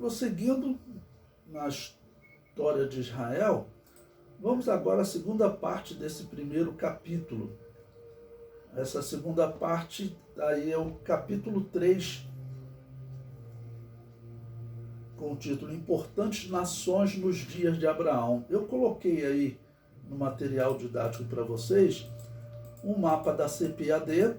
prosseguindo na história de Israel, vamos agora à segunda parte desse primeiro capítulo. Essa segunda parte aí é o capítulo 3, com o título Importantes Nações nos Dias de Abraão. Eu coloquei aí no material didático para vocês um mapa da CPAD,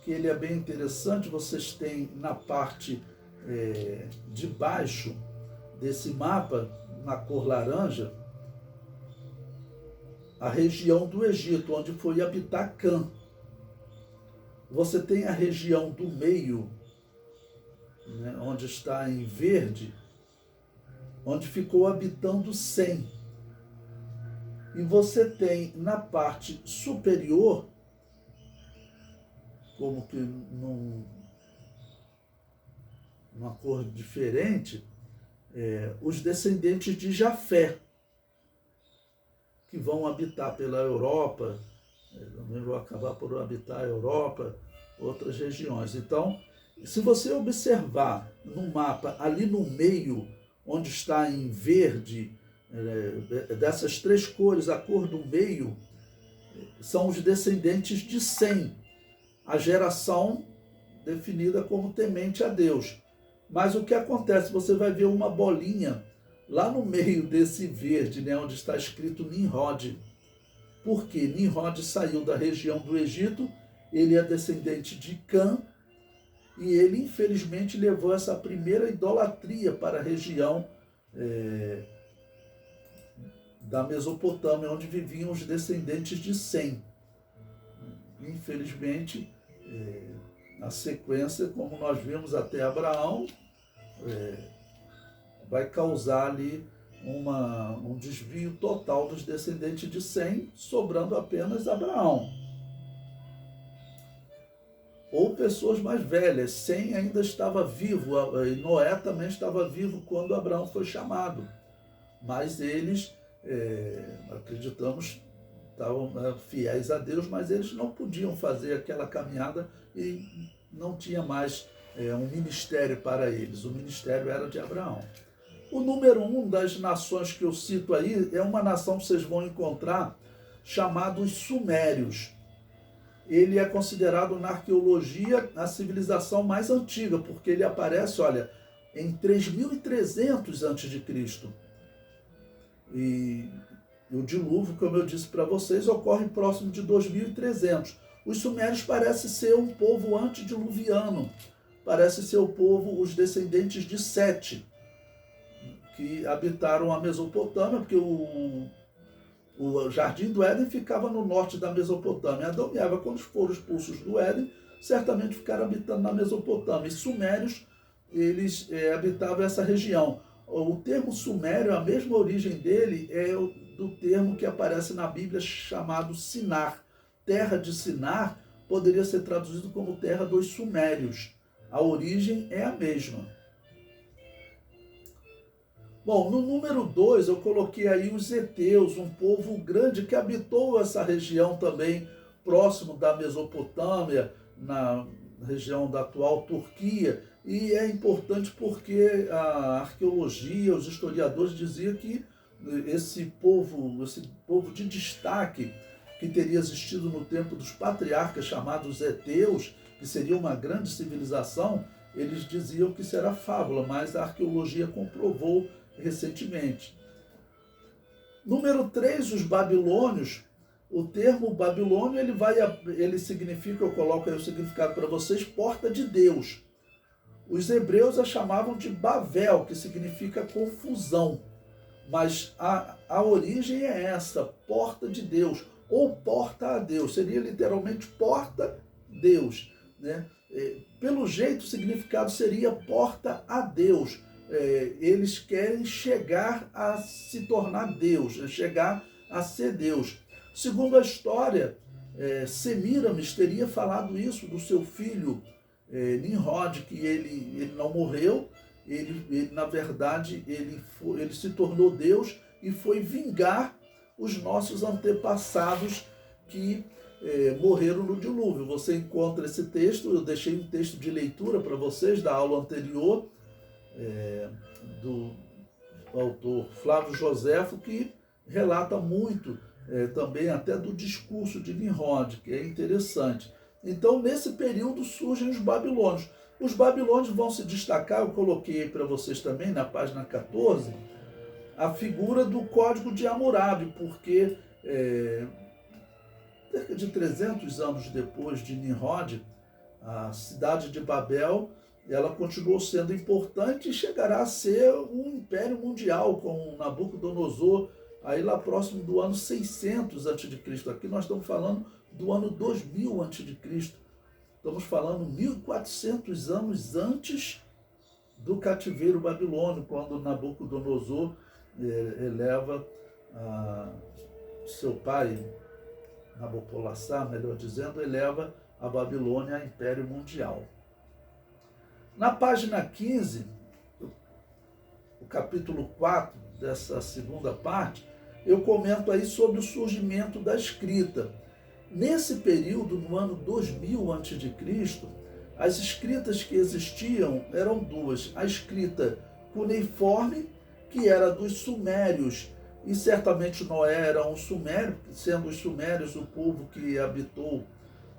que ele é bem interessante. Vocês têm na parte de baixo desse mapa, na cor laranja, a região do Egito, onde foi habitar Cã. Você tem a região do meio, né, onde está em verde, onde ficou habitando Sem. E você tem na parte superior, como que numa cor diferente, os descendentes de Jafé, que vão habitar pela Europa, também vão acabar por habitar a Europa, outras regiões. Então, se você observar no mapa, ali no meio, onde está em verde, dessas três cores, a cor do meio, são os descendentes de Sem, a geração definida como temente a Deus. Mas o que acontece? Você vai ver uma bolinha lá no meio desse verde, né, onde está escrito Nimrod. Por quê? Nimrod saiu da região do Egito, ele é descendente de Cã, e ele infelizmente levou essa primeira idolatria para a região da Mesopotâmia, onde viviam os descendentes de Sem. Infelizmente, a sequência, como nós vimos até Abraão, vai causar ali um desvio total dos descendentes de Sem, sobrando apenas Abraão. Ou pessoas mais velhas. Sem ainda estava vivo, e Noé também estava vivo quando Abraão foi chamado. Mas eles, acreditamos, estavam fiéis a Deus, mas eles não podiam fazer aquela caminhada e não tinha mais um ministério para eles. O ministério era de Abraão. O número 1 das nações que eu cito aí é uma nação que vocês vão encontrar chamada os Sumérios. Ele é considerado na arqueologia a civilização mais antiga, porque ele aparece, olha, em 3300 a.C. E o dilúvio, como eu disse para vocês, ocorre próximo de 2300. Os Sumérios parecem ser um povo antediluviano, parece ser o povo, os descendentes de Sete, que habitaram a Mesopotâmia, porque o Jardim do Éden ficava no norte da Mesopotâmia. Adão e Eva, quando foram expulsos do Éden, certamente ficaram habitando na Mesopotâmia. E Sumérios, eles habitavam essa região. O termo Sumério, a mesma origem dele é do termo que aparece na Bíblia chamado Sinar. Terra de Sinar poderia ser traduzido como terra dos Sumérios. A origem é a mesma. Bom, no número 2 eu coloquei aí os heteus, um povo grande que habitou essa região também, próximo da Mesopotâmia, na região da atual Turquia. E é importante porque a arqueologia, os historiadores diziam que esse povo de destaque que teria existido no tempo dos patriarcas chamados heteus, que seria uma grande civilização, eles diziam que isso era fábula, mas a arqueologia comprovou recentemente. Número 3, os babilônios. O termo Babilônio, ele significa, eu coloco aí o significado para vocês, porta de Deus. Os hebreus a chamavam de Bavel, que significa confusão. Mas a origem é essa, porta de Deus, ou porta a Deus. Seria literalmente porta Deus, né? Pelo jeito, o significado seria porta a Deus. Eles querem chegar a se tornar Deus, chegar a ser Deus. Segundo a história, Semíramis teria falado isso do seu filho Nimrod, que ele não morreu, ele na verdade, ele se tornou Deus e foi vingar os nossos antepassados que morreram no dilúvio. Você encontra esse texto, eu deixei um texto de leitura para vocês da aula anterior, do autor Flávio Joséfo, que relata muito também até do discurso de Nimrod, que é interessante. Então, nesse período surgem os babilônios. Os babilônios vão se destacar, eu coloquei para vocês também na página 14, a figura do Código de Hammurabi, porque cerca de 300 anos depois de Nimrod, a cidade de Babel, ela continuou sendo importante e chegará a ser um império mundial, com Nabucodonosor, aí lá próximo do ano 600 a.C. Aqui nós estamos falando do ano 2000 a.C. Estamos falando 1400 anos antes do cativeiro babilônico, quando Nabucodonosor eleva seu pai, Nabopolassar, melhor dizendo, eleva a Babilônia a império mundial. Na página 15, o capítulo 4 dessa segunda parte, eu comento aí sobre o surgimento da escrita. Nesse período, no ano 2000 a.C., as escritas que existiam eram duas. A escrita cuneiforme, que era dos sumérios, e certamente Noé era um sumério, sendo os sumérios o povo que habitou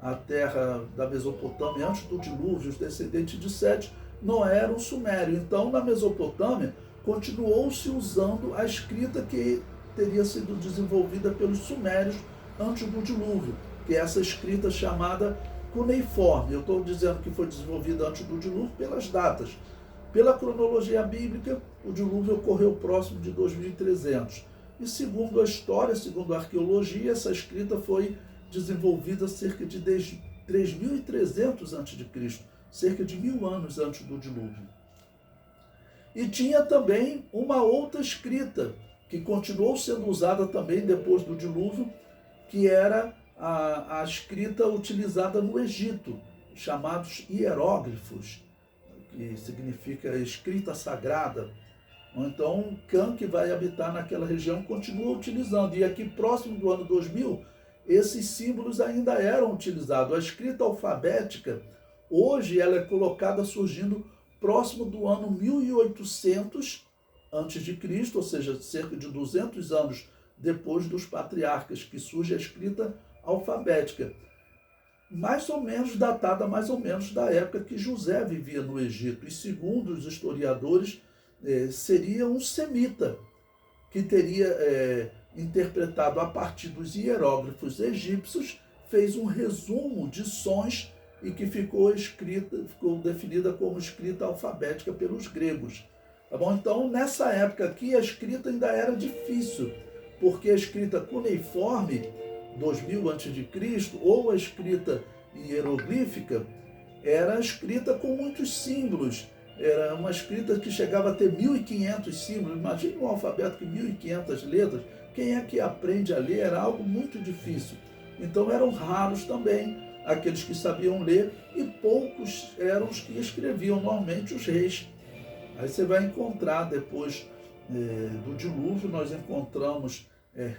a terra da Mesopotâmia antes do dilúvio, os descendentes de Sete. Noé era um sumério. Então, na Mesopotâmia, continuou-se usando a escrita que teria sido desenvolvida pelos sumérios antes do dilúvio, que é essa escrita chamada cuneiforme. Eu estou dizendo que foi desenvolvida antes do dilúvio pelas datas. Pela cronologia bíblica, o dilúvio ocorreu próximo de 2300. E segundo a história, segundo a arqueologia, essa escrita foi desenvolvida cerca de 3300 a.C., cerca de 1000 anos antes do dilúvio. E tinha também uma outra escrita, que continuou sendo usada também depois do dilúvio, que era a escrita utilizada no Egito, chamados hieróglifos, que significa escrita sagrada. Então, Cã, que vai habitar naquela região, continua utilizando. E aqui, próximo do ano 2000, esses símbolos ainda eram utilizados. A escrita alfabética, hoje, ela é colocada surgindo próximo do ano 1800 a.C., ou seja, cerca de 200 anos depois dos patriarcas, que surge a escrita alfabética, mais ou menos datada mais ou menos da época que José vivia no Egito. E segundo os historiadores, seria um semita que teria interpretado a partir dos hieróglifos egípcios, fez um resumo de sons e que ficou definida como escrita alfabética pelos gregos. Tá bom? Então, nessa época aqui, a escrita ainda era difícil, porque a escrita cuneiforme, 2000 a.C., ou a escrita hieroglífica, era escrita com muitos símbolos. Era uma escrita que chegava a ter 1.500 símbolos. Imagine um alfabeto com 1.500 letras. Quem é que aprende a ler? Era algo muito difícil. Então eram raros também aqueles que sabiam ler e poucos eram os que escreviam, normalmente os reis. Aí você vai encontrar depois do dilúvio, nós encontramos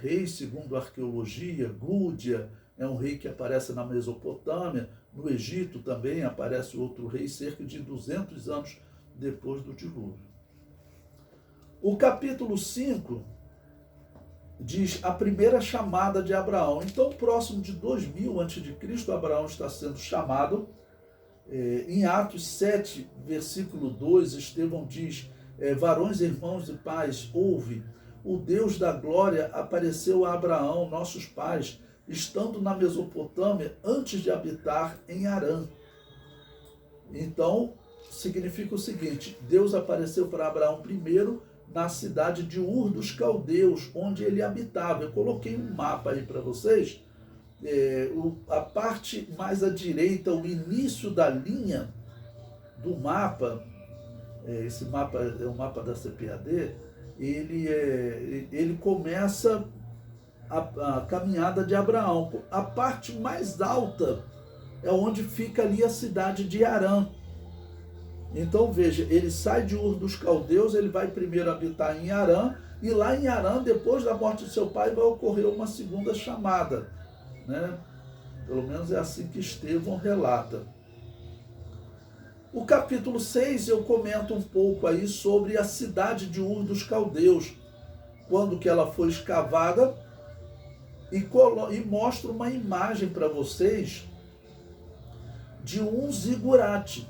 reis, segundo a arqueologia. Gúdia é um rei que aparece na Mesopotâmia. No Egito também aparece outro rei, cerca de 200 anos depois do dilúvio. O capítulo 5 diz a primeira chamada de Abraão. Então, próximo de 2000 a.C., Abraão está sendo chamado. Em Atos 7, versículo 2, Estevão diz: varões, irmãos e pais, ouve, o Deus da glória apareceu a Abraão, nossos pais, estando na Mesopotâmia, antes de habitar em Harã. Então, significa o seguinte: Deus apareceu para Abraão primeiro na cidade de Ur dos Caldeus, onde ele habitava. Eu coloquei um mapa aí para vocês. A parte mais à direita, o início da linha do mapa, esse mapa é o mapa da CPAD, ele começa a caminhada de Abraão. A parte mais alta é onde fica ali a cidade de Harã. Então veja, ele sai de Ur dos Caldeus, ele vai primeiro habitar em Harã, e lá em Harã, depois da morte de seu pai, vai ocorrer uma segunda chamada, né? Pelo menos é assim que Estevão relata. O capítulo 6 eu comento um pouco aí sobre a cidade de Ur dos Caldeus, quando que ela foi escavada, e mostra uma imagem para vocês de um zigurate.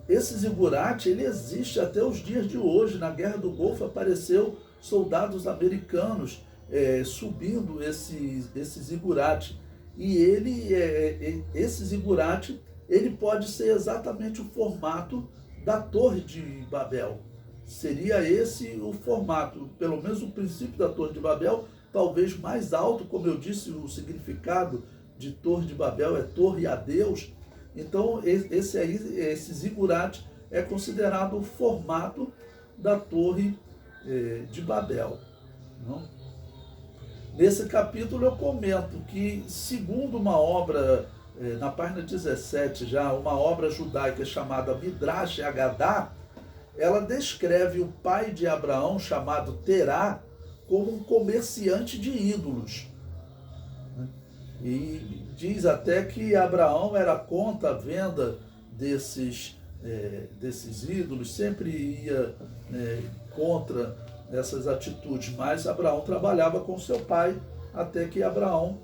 Esse zigurate, ele existe até os dias de hoje. Na Guerra do Golfo apareceu soldados americanos subindo esse zigurate. E esse zigurate, ele pode ser exatamente o formato da Torre de Babel. Seria esse o formato, pelo menos o princípio da Torre de Babel, talvez mais alto, como eu disse, o significado de Torre de Babel é torre a Deus. Então, esse zigurate é considerado o formato da Torre de Babel. Não? Nesse capítulo eu comento que, segundo uma obra, na página 17 já, uma obra judaica chamada Midrash Agadá, ela descreve o pai de Abraão, chamado Terá, como um comerciante de ídolos. E diz até que Abraão era contra a venda desses ídolos, sempre ia contra essas atitudes, mas Abraão trabalhava com seu pai, até que Abraão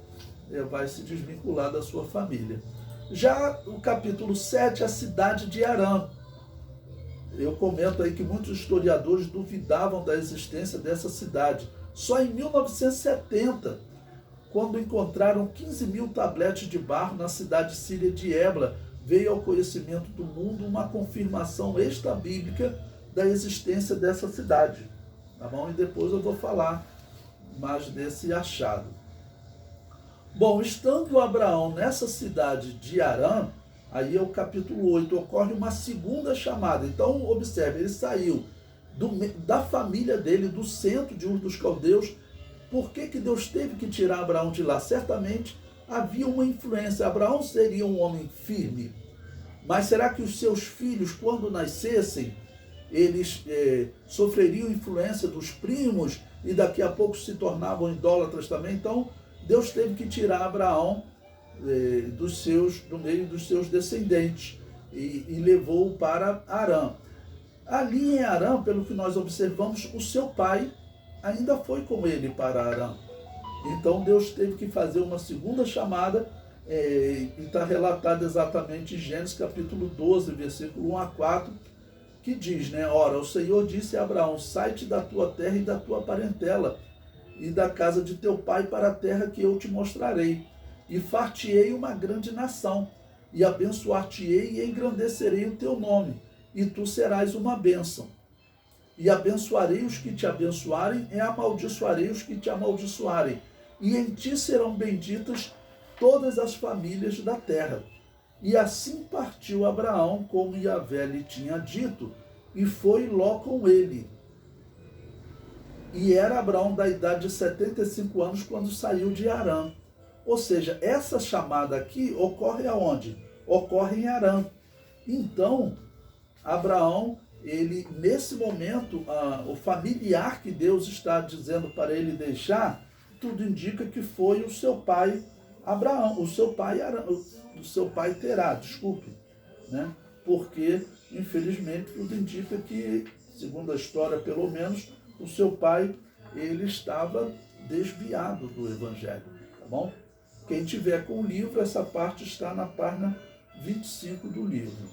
vai se desvincular da sua família. Já o capítulo 7, a cidade de Harã. Eu comento aí que muitos historiadores duvidavam da existência dessa cidade. Só em 1970, quando encontraram 15.000 tabletes de barro na cidade síria de Ebla, veio ao conhecimento do mundo uma confirmação extrabíblica da existência dessa cidade. Tá bom? E depois eu vou falar mais desse achado. Bom, estando Abraão nessa cidade de Harã, aí é o capítulo 8, ocorre uma segunda chamada. Então, observe, ele saiu da família dele, do centro de Ur dos Caldeus. Por que Deus teve que tirar Abraão de lá? Certamente havia uma influência. Abraão seria um homem firme, mas será que os seus filhos, quando nascessem, eles sofreriam influência dos primos e daqui a pouco se tornavam idólatras também? Então, Deus teve que tirar Abraão do meio dos seus descendentes e levou-o para Harã. Ali em Harã, pelo que nós observamos, o seu pai ainda foi com ele para Harã. Então Deus teve que fazer uma segunda chamada, e está relatado exatamente em Gênesis capítulo 12, versículo 1 a 4, que diz, né? Ora, o Senhor disse a Abraão: sai-te da tua terra e da tua parentela, e da casa de teu pai para a terra que eu te mostrarei, e far-te-ei uma grande nação, e abençoar-te-ei e engrandecerei o teu nome, e tu serás uma bênção. E abençoarei os que te abençoarem, e amaldiçoarei os que te amaldiçoarem, e em ti serão benditas todas as famílias da terra. E assim partiu Abraão, como Yahvé lhe tinha dito, e foi Ló com ele. E era Abraão da idade de 75 anos quando saiu de Harã. Ou seja, essa chamada aqui ocorre aonde? Ocorre em Harã. Então, Abraão, ele nesse momento, o familiar que Deus está dizendo para ele deixar, tudo indica que foi o seu pai Abraão, o seu pai Terá, desculpe, né? Porque, infelizmente, tudo indica que, segundo a história pelo menos, o seu pai, ele estava desviado do Evangelho, tá bom? Quem tiver com o livro, essa parte está na página 25 do livro.